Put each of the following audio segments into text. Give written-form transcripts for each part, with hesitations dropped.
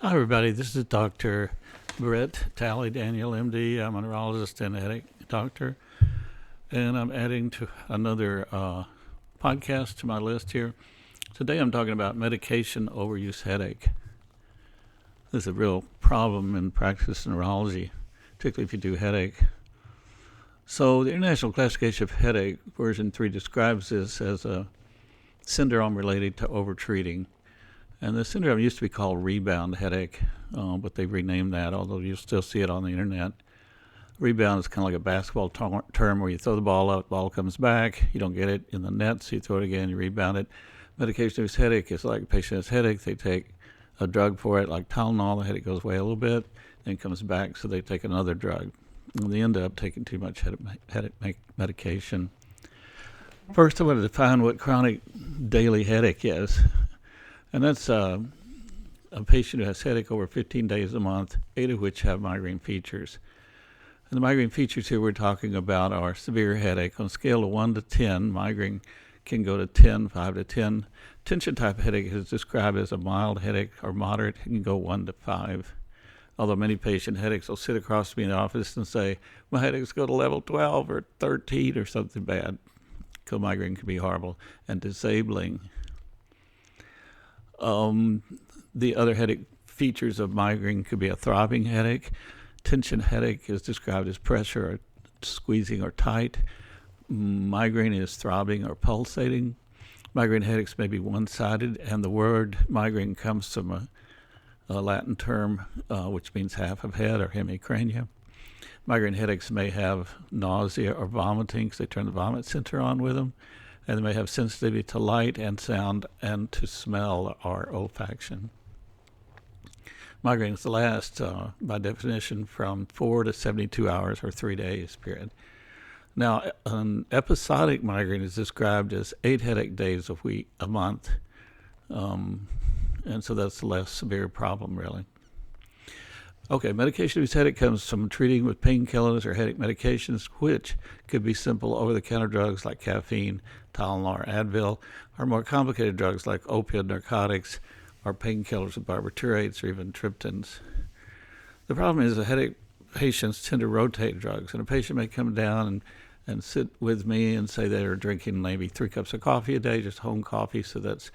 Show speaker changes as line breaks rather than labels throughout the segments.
Hi, everybody. This is Dr. Brett Talley Daniel, MD. I'm a neurologist and headache doctor, and I'm adding to another podcast to my list here. Today I'm talking about medication overuse headache. This is a real problem in practice neurology, particularly if you do headache. So the International Classification of Headache, version 3, describes this as a syndrome related to overtreating. And the syndrome used to be called rebound headache, but they've renamed that, although you'll still see it on the internet. Rebound is kind of like a basketball term where you throw the ball out, the ball comes back, you don't get it in the net, so you throw it again, you rebound it. Medication-induced headache is like a patient has headache, they take a drug for it, like Tylenol, the headache goes away a little bit, then comes back, so they take another drug. And they end up taking too much headache medication. First, I want to define what chronic daily headache is. And that's a patient who has headache over 15 days a month, 8 of which have migraine features. And the migraine features here we're talking about are severe headache. On a scale of 1 to 10, migraine can go to 10, 5 to 10. Tension type headache is described as a mild headache or moderate. It can go 1 to 5. Although many patient headaches will sit across me in the office and say, my headaches go to level 12 or 13 or something bad. Because migraine can be horrible and disabling. The other headache features of migraine could be a throbbing headache. Tension headache is described as pressure or squeezing or tight. Migraine is throbbing or pulsating. Migraine headaches may be one-sided, and the word migraine comes from a Latin term which means half of head or hemicrania. Migraine headaches may have nausea or vomiting because they turn the vomit center on with them. And they may have sensitivity to light and sound and to smell or olfaction. Migraines last, by definition, from 4 to 72 hours or 3 days, period. Now, an episodic migraine is described as 8 headache days a month. And so that's a less severe problem, really. Okay, medication-induced headache comes from treating with painkillers or headache medications, which could be simple over-the-counter drugs like caffeine, Tylenol, or Advil, or more complicated drugs like opioid narcotics or painkillers with barbiturates or even triptans. The problem is that headache patients tend to rotate drugs, and a patient may come down and sit with me and say they're drinking maybe 3 cups of coffee a day, just home coffee, so that's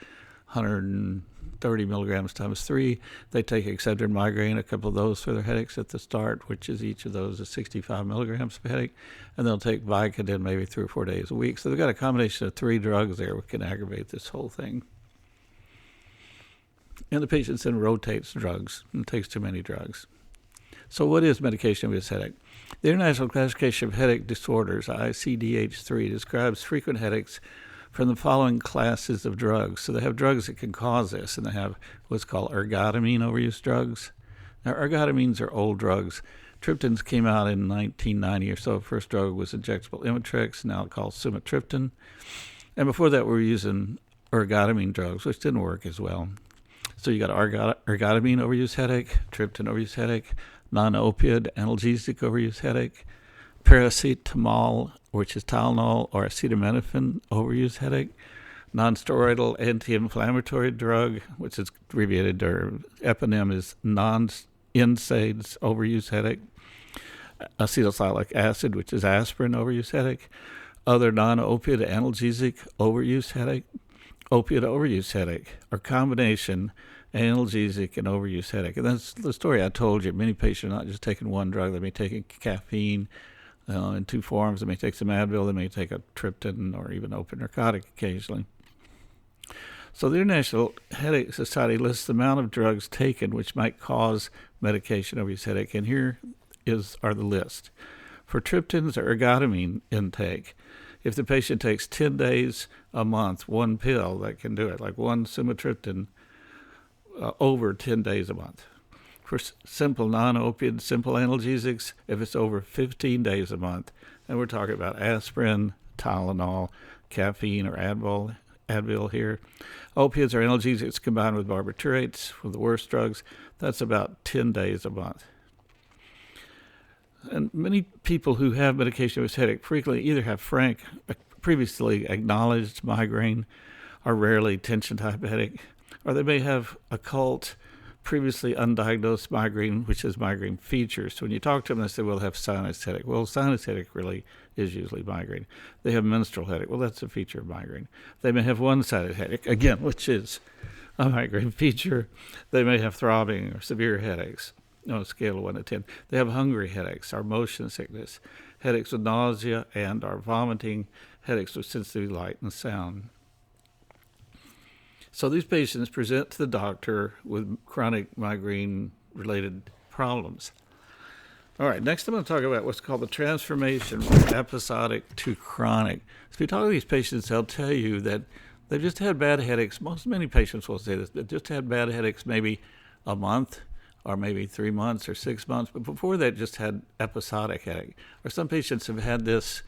130 milligrams times 3. They take Excedrin migraine, a couple of those for their headaches at the start, which is each of those is 65 milligrams per headache. And they'll take Vicodin maybe 3 or 4 days a week. So they've got a combination of 3 drugs there which can aggravate this whole thing. And the patient then rotates drugs and takes too many drugs. So what is medication-induced headache? The International Classification of Headache Disorders, ICD-3, describes frequent headaches from the following classes of drugs. So they have drugs that can cause this, and they have what's called ergotamine overuse drugs. Now, ergotamines are old drugs. Triptans came out in 1990 or so. First drug was injectable Imitrex, now called sumatriptan. And before that, we were using ergotamine drugs, which didn't work as well. So you got ergotamine overuse headache, triptan overuse headache, non-opioid analgesic overuse headache, paracetamol, which is Tylenol or acetaminophen overuse headache, non-steroidal anti-inflammatory drug, which is abbreviated or eponym is non-NSAIDs overuse headache, acetylsalicylic acid, which is aspirin overuse headache, other non-opioid analgesic overuse headache, opioid overuse headache, or combination analgesic and overuse headache. And that's the story I told you. Many patients are not just taking one drug. They may be taking caffeine in 2 forms. They may take some Advil. They may take a triptan or even opioid narcotic occasionally. So the International Headache Society lists the amount of drugs taken which might cause medication overuse headache. And here are the list. For triptans or ergotamine intake, if the patient takes 10 days a month, 1 pill, that can do it, like 1 sumatriptan over 10 days a month. For simple non-opioid, simple analgesics, if it's over 15 days a month, and we're talking about aspirin, Tylenol, caffeine, or Advil here. Opiates or analgesics combined with barbiturates, for the worst drugs, that's about 10 days a month. And many people who have medication-induced headache frequently either have frank, previously acknowledged migraine, or rarely tension-type headache, or they may have occult previously undiagnosed migraine, which is migraine features. So when you talk to them, they say, well, they have sinus headache. Well, sinus headache really is usually migraine. They have menstrual headache. Well, that's a feature of migraine. They may have one-sided headache, again, which is a migraine feature. They may have throbbing or severe headaches on a scale of 1 to 10. They have hungry headaches or motion sickness, headaches with nausea and or vomiting, headaches with sensitivity to light and sound. So these patients present to the doctor with chronic migraine-related problems. All right, next I'm going to talk about what's called the transformation from episodic to chronic. So if you talk to these patients, they'll tell you that they've just had bad headaches. Many patients will say this. They've just had bad headaches maybe a month or maybe 3 months or 6 months, but before that just had episodic headache. Or some patients have had this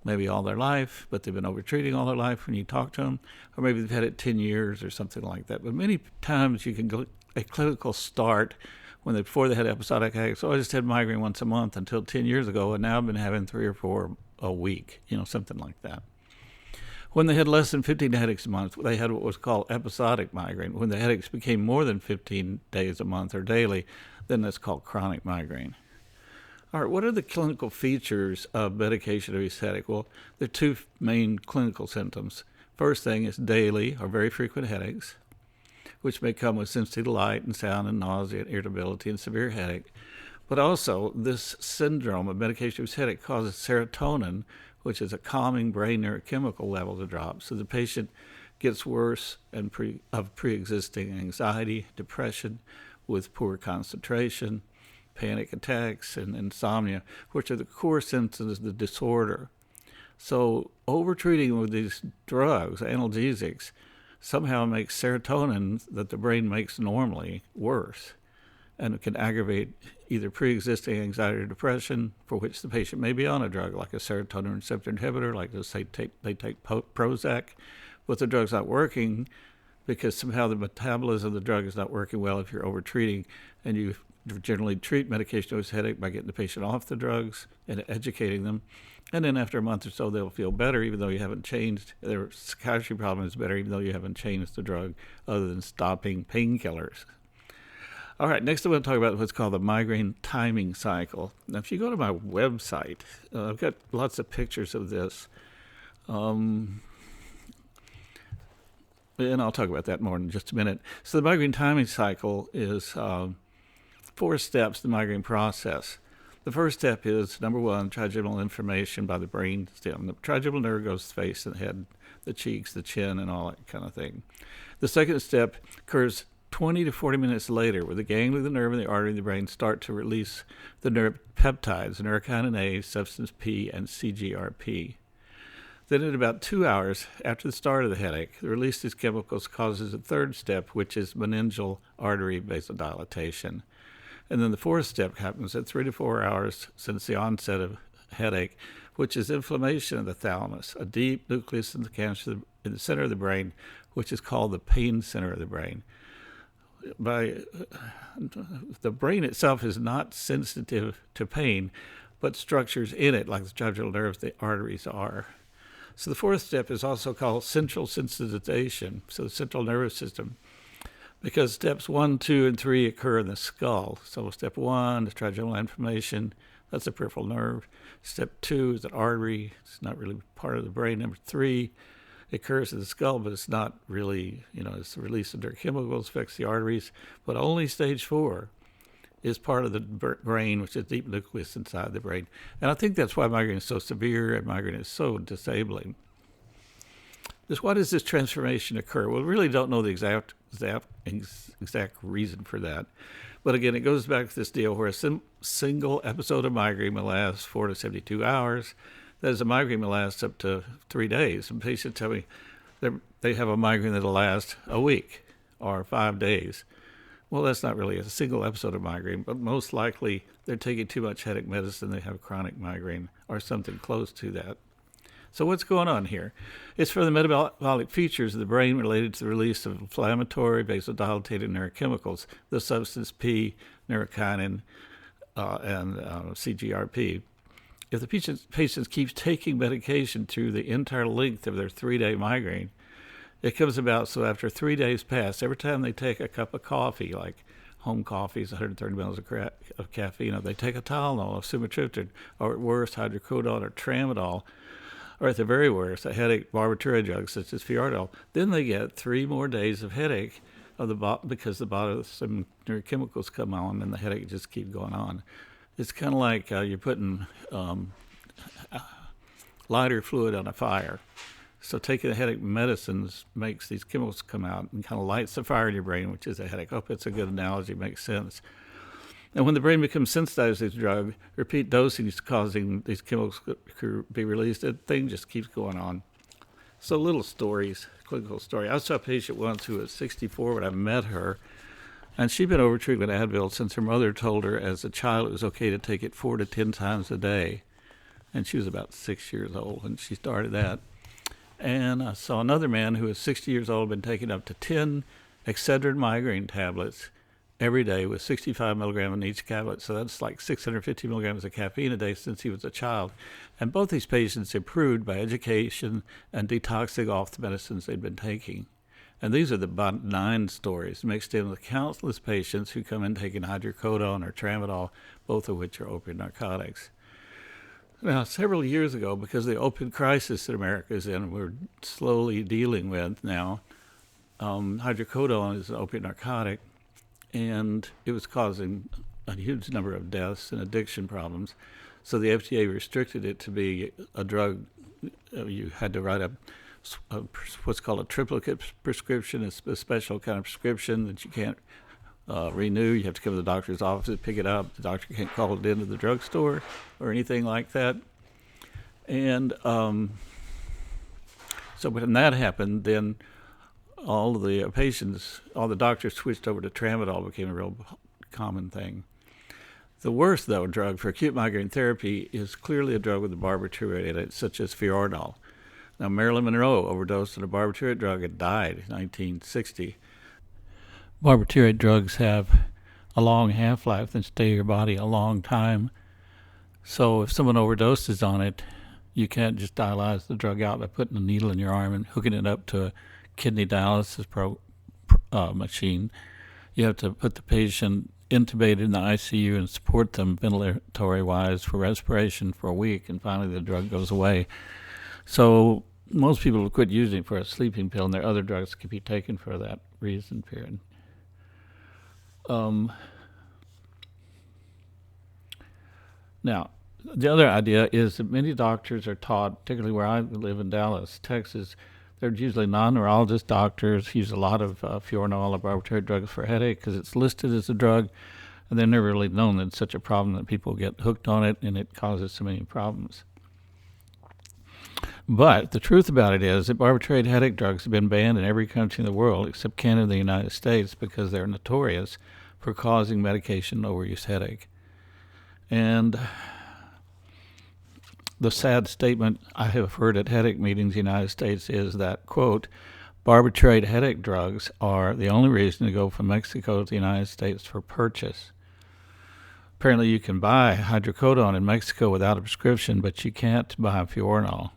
maybe all their life, but they've been overtreating all their life when you talk to them, or maybe they've had it 10 years or something like that. But many times you can get a clinical start before they had episodic headaches. So I just had migraine once a month until 10 years ago, and now I've been having 3 or 4 a week, something like that. When they had less than 15 headaches a month, they had what was called episodic migraine. When the headaches became more than 15 days a month or daily, then that's called chronic migraine. All right, what are the clinical features of medication-induced headache? Well, there are 2 main clinical symptoms. First thing is daily or very frequent headaches, which may come with sensitivity to light and sound and nausea and irritability and severe headache. But also, this syndrome of medication-induced headache causes serotonin, which is a calming brain neurochemical level, to drop. So the patient gets worse of pre-existing anxiety, depression, with poor concentration, panic attacks, and insomnia, which are the core symptoms of the disorder. So overtreating with these drugs, analgesics, somehow makes serotonin that the brain makes normally worse, and it can aggravate either pre-existing anxiety or depression, for which the patient may be on a drug like a serotonin receptor inhibitor, like they take Prozac, but the drug's not working because somehow the metabolism of the drug is not working well if you're overtreating, and you generally treat medication-induced headache by getting the patient off the drugs and educating them. And then after a month or so, they'll feel better, even though you haven't changed. Their psychiatry problem is better, even though you haven't changed the drug, other than stopping painkillers. All right, next I'm going to talk about what's called the migraine timing cycle. Now, if you go to my website, I've got lots of pictures of this. And I'll talk about that more in just a minute. So the migraine timing cycle is 4 steps, the migraine process. The first step is, number 1, trigeminal inflammation by the brain stem. The trigeminal nerve goes to the face and the head, the cheeks, the chin, and all that kind of thing. The second step occurs 20 to 40 minutes later, where the ganglia, the nerve, and the artery in the brain start to release the nerve peptides, neurokinin A, substance P, and CGRP. Then at about 2 hours after the start of the headache, the release of these chemicals causes a third step, which is meningeal artery vasodilatation. And then the fourth step happens at 3 to 4 hours since the onset of headache, which is inflammation of the thalamus, a deep nucleus in the center of the brain, which is called the pain center of the brain. The brain itself is not sensitive to pain, but structures in it, like the trigeminal nerves, the arteries are. So the fourth step is also called central sensitization, so the central nervous system, because steps 1, 2, and 3 occur in the skull. So step 1 is trigeminal inflammation. That's the peripheral nerve. Step 2 is an artery. It's not really part of the brain. Number 3 occurs in the skull, but it's not really, it's the release of neurochemicals, affects the arteries. But only stage 4 is part of the brain, which is deep nucleus inside the brain. And I think that's why migraine is so severe and migraine is so disabling. Why does this transformation occur? Well, we really don't know the exact reason for that. But again, it goes back to this deal where a single episode of migraine will last 4 to 72 hours. That is, a migraine will last up to 3 days. Some patients tell me they have a migraine that will last a week or 5 days. Well, that's not really a single episode of migraine, but most likely they're taking too much headache medicine. They have chronic migraine or something close to that. So what's going on here? It's for the metabolic features of the brain related to the release of inflammatory vasodilated neurochemicals, the substance P, neurokinin, and CGRP. If the patient keeps taking medication through the entire length of their 3-day migraine, it comes about so after 3 days pass, every time they take a cup of coffee, like home coffees, 130 mils of caffeine, or they take a Tylenol, a sumatriptan, or at worst, hydrocodone or tramadol, or at the very worst, a headache barbiturate drug such as Fiordal. Then they get 3 more days of headache because the bothersome neurochemicals come on and the headache just keeps going on. It's kind of like you're putting lighter fluid on a fire. So taking the headache medicines makes these chemicals come out and kind of lights the fire in your brain, which is a headache. I hope it's a good analogy, makes sense. And when the brain becomes sensitized to this drug, repeat dosing is causing these chemicals to be released. The thing just keeps going on. So little stories, clinical story. I saw a patient once who was 64 when I met her, and she'd been over-treated with Advil since her mother told her as a child it was okay to take it 4 to 10 times a day. And she was about 6 years old when she started that. And I saw another man who was 60 years old, been taking up to 10 Excedrin migraine tablets every day with 65 milligrams in each tablet. So that's like 650 milligrams of caffeine a day since he was a child. And both these patients improved by education and detoxing off the medicines they'd been taking. And these are the benign stories mixed in with countless patients who come in taking hydrocodone or tramadol, both of which are opiate narcotics. Now, several years ago, because of the opioid crisis that America is in, we're slowly dealing with now, hydrocodone is an opiate narcotic, and it was causing a huge number of deaths and addiction problems. So the FDA restricted it to be a drug. You had to write what's called a triplicate prescription. It's a special kind of prescription that you can't renew. You have to come to the doctor's office to pick it up. The doctor can't call it into the drugstore or anything like that. And so when that happened, then all the patients, all the doctors switched over to tramadol, became a real common thing. The worst, though, drug for acute migraine therapy is clearly a drug with a barbiturate in it, such as Fiordal. Now, Marilyn Monroe overdosed on a barbiturate drug and died in 1960. Barbiturate drugs have a long half-life and stay in your body a long time. So if someone overdoses on it, you can't just dialyze the drug out by putting a needle in your arm and hooking it up to a kidney dialysis machine. You have to put the patient intubated in the ICU and support them ventilatory-wise for respiration for a week, and finally the drug goes away. So most people will quit using it for a sleeping pill, and there are other drugs that can be taken for that reason period. Now, the other idea is that many doctors are taught, particularly where I live in Dallas, Texas, they're usually non-neurologist doctors, use a lot of Fiordal or barbiturate drugs for headache because it's listed as a drug, and they've never really known that it's such a problem that people get hooked on it and it causes so many problems. But the truth about it is that barbiturate headache drugs have been banned in every country in the world except Canada and the United States because they're notorious for causing medication overuse headache. And the sad statement I have heard at headache meetings in the United States is that, quote, barbiturate headache drugs are the only reason to go from Mexico to the United States for purchase. Apparently you can buy hydrocodone in Mexico without a prescription, but you can't buy Fiordal.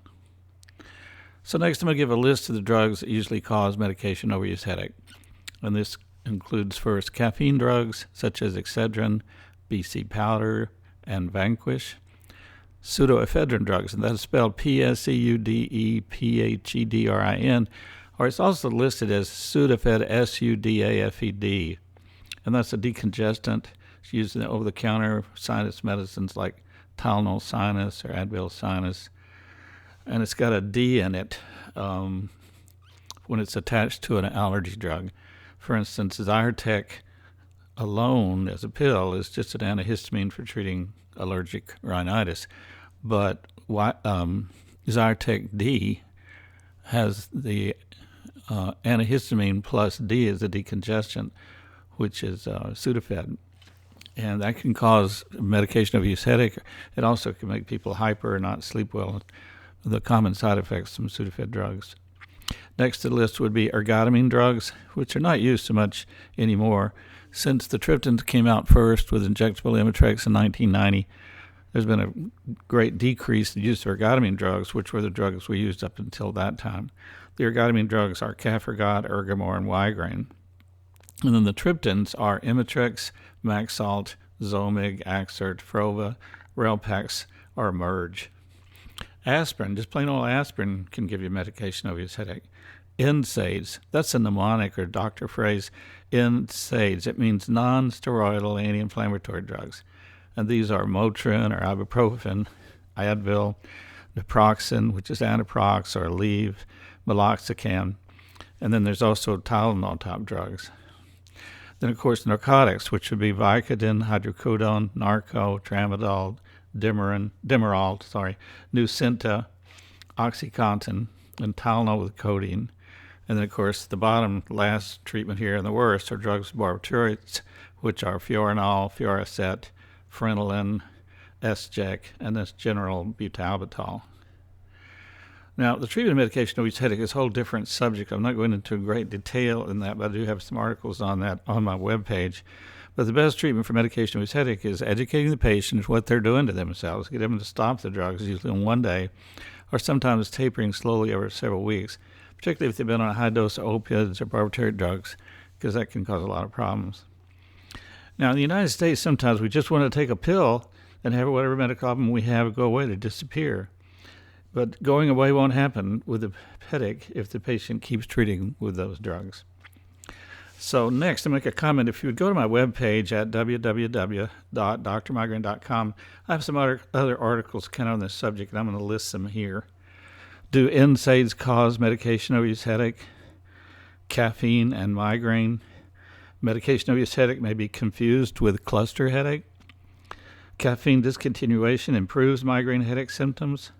So next I'm going to give a list of the drugs that usually cause medication overuse headache. And this includes first caffeine drugs such as Excedrin, BC powder, and Vanquish. Pseudoephedrine drugs, and that is spelled Pseudepphedrin, or it's also listed as Sudafed, Sudafed, and that's a decongestant. It's used in over-the-counter sinus medicines like Tylenol Sinus or Advil Sinus, and it's got a D in it when it's attached to an allergy drug. For instance, Zyrtec alone as a pill is just an antihistamine for treating allergic rhinitis, but Zyrtec D has the antihistamine plus D as a decongestant, which is Sudafed, and that can cause medication overuse headache. It also can make people hyper or not sleep well, the common side effects from Sudafed drugs. Next to the list would be ergotamine drugs, which are not used so much anymore. Since the triptans came out first with injectable Imitrex in 1990, there's been a great decrease in the use of ergotamine drugs, which were the drugs we used up until that time. The ergotamine drugs are Cafragot, Ergamor, and Migraine. And then the triptans are Imitrex, Maxalt, Zomig, Axert, Frova, Relpax, or Merge. Aspirin, just plain old aspirin, can give you medication over your headache. NSAIDs, that's a mnemonic or doctor phrase. NSAIDs, it means non-steroidal anti-inflammatory drugs. And these are Motrin or ibuprofen, Advil, naproxen, which is Anaprox, or Aleve, meloxicam. And then there's also Tylenol type drugs. Then, of course, narcotics, which would be Vicodin, hydrocodone, Narco, Tramadol, Demerol, Nucynta, OxyContin, and Tylenol with codeine. And then, of course, the bottom last treatment here and the worst are drugs with barbiturates, which are Fiorinol, Fioricet, Phenytoin, Esjec, and this general butalbital. Now, the treatment of medication of headache is a whole different subject. I'm not going into great detail in that, but I do have some articles on that on my webpage. But the best treatment for medication of headache is educating the patients what they're doing to themselves, get them to stop the drugs, usually in one day, or sometimes tapering slowly over several weeks, particularly if they've been on a high dose of opiates or barbiturate drugs, because that can cause a lot of problems. Now, in the United States, sometimes we just want to take a pill and have whatever medical problem we have go away, to disappear. But going away won't happen with the headache if the patient keeps treating with those drugs. So next, to make a comment, if you would go to my webpage at www.drmigraine.com, I have some other articles kind of on this subject, and I'm going to list them here. Do NSAIDs cause medication-overuse headache? Caffeine and migraine. Medication-overuse headache may be confused with cluster headache. Caffeine discontinuation improves migraine headache symptoms.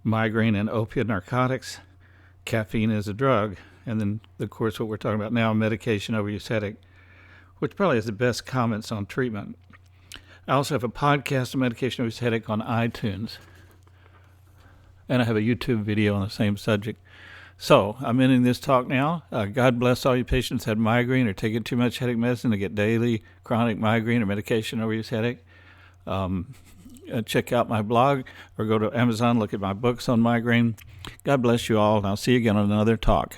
Migraine and opiate narcotics. Caffeine is a drug. And then, of course, what we're talking about now, medication-overuse headache, which probably has the best comments on treatment. I also have a podcast on medication-overuse headache on iTunes. And I have a YouTube video on the same subject. So I'm ending this talk now. God bless all you patients that have migraine or taking too much headache medicine to get daily chronic migraine or medication-overuse headache. Check out my blog or go to Amazon, look at my books on migraine. God bless you all, and I'll see you again on another talk.